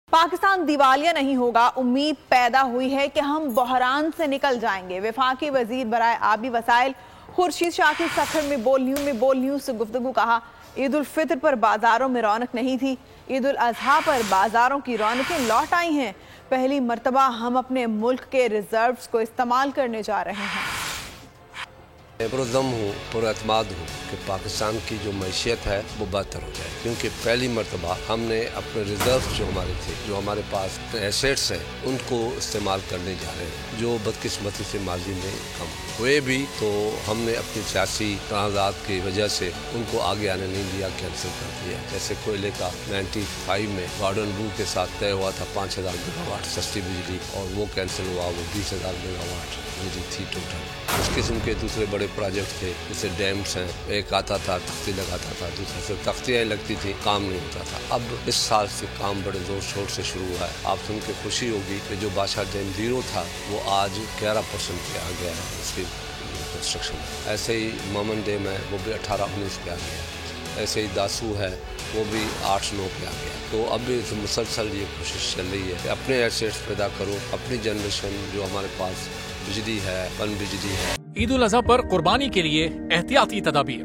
पाकिस्तान दिवालिया नहीं होगा, उम्मीद पैदा हुई है कि हम बहरान से निकल जाएंगे। वफाकी वजीर बराए आबी वसाइल खुर्शीद शाकिर सखर में बोल न्यूज़ से गुफ्तगू कहा। ईद उल फितर पर बाजारों में रौनक नहीं थी, ईद उल अजहा पर बाजारों की रौनकें लौट आई हैं। पहली मर्तबा हम अपने मुल्क के रिजर्व्स को इस्तेमाल करने जा रहे हैं। पुरज़म हूँ, पुरएतमाद हूँ कि पाकिस्तान की जो मैशियत है वो बेहतर हो जाए, क्योंकि पहली मर्तबा हमने अपने रिज़र्व जो हमारे थे, जो हमारे पास एसेट्स हैं, उनको इस्तेमाल करने जा रहे हैं, जो बदकिस्मती से माजी में कम हुए भी तो हमने अपनी सियासी तनाज़ात की वजह से उनको आगे आने नहीं दिया, कैंसिल कर दिया। जैसे कोयले का 95 में गॉर्डन बू के साथ तय हुआ था 5000 मेगावाट सस्ती बिजली, और वो कैंसिल हुआ, वो 20,000 मेगावाट बिजली थी टोटल। इस किस्म के दूसरे बड़े प्रोजेक्ट थे, जैसे डैम्स हैं, एक आता था तख्ती लगाता था, दूसरे से तख्तियाँ लगती थी, काम नहीं होता था। अब इस साल से काम बड़े जोर शोर से शुरू हुआ है। आप सुन के खुशी होगी कि जो बादशाह डैम 0 था वो आज 11% पे आ गया है उसकी कंस्ट्रक्शन। ऐसे ही मोमन डैम है, वो भी 18-19 पे आ गया। ऐसे ही दासू है, वो भी 8-9 पे आ गया। तो अब मुसलसल ये कोशिश चल रही है कि अपने एसेट्स पैदा करो, अपनी जनरेशन जो हमारे पास बिजली है, पन बिजली है। ईद उल अजहा पर कुर्बानी के लिए एहतियाती तदाबीर।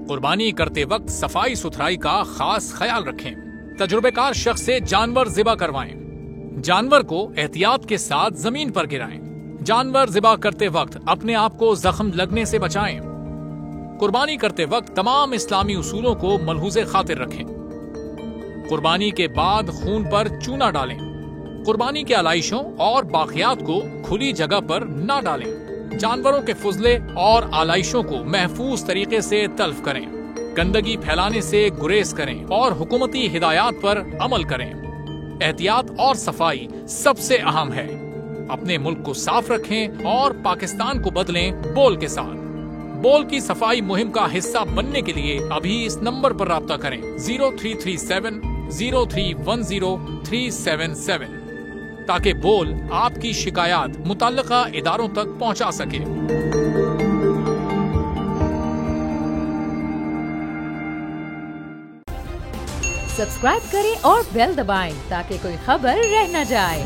कुर्बानी करते वक्त सफाई सुथराई का खास ख्याल रखें। तजुर्बेकार शख्स से जानवर ज़िबा करवाएं। जानवर को एहतियात के साथ जमीन पर गिराएं। जानवर ज़िबा करते वक्त अपने आप को जख्म लगने से बचाएं। कुर्बानी करते वक्त तमाम इस्लामी उसूलों को मलहूज़े खातिर रखें। कुर्बानी के बाद खून पर चूना डालें। कुर्बानी के आलाइशों और बाकियात को खुली जगह पर न डालें। जानवरों के फुजले और आलाइशों को महफूज तरीके से तल्फ करें। गंदगी फैलाने से गुरेज करें और हुकूमती हिदायत पर अमल करें। एहतियात और सफाई सबसे अहम है। अपने मुल्क को साफ रखें और पाकिस्तान को बदलें बोल के साथ। बोल की सफाई मुहिम का हिस्सा बनने के लिए अभी इस नंबर पर राब्ता करें 0337 0310 377, ताकि बोल आपकी शिकायत मुतल्लिका इदारों तक पहुंचा सके। सब्सक्राइब करें और बेल दबाएं ताकि कोई खबर रह न जाए।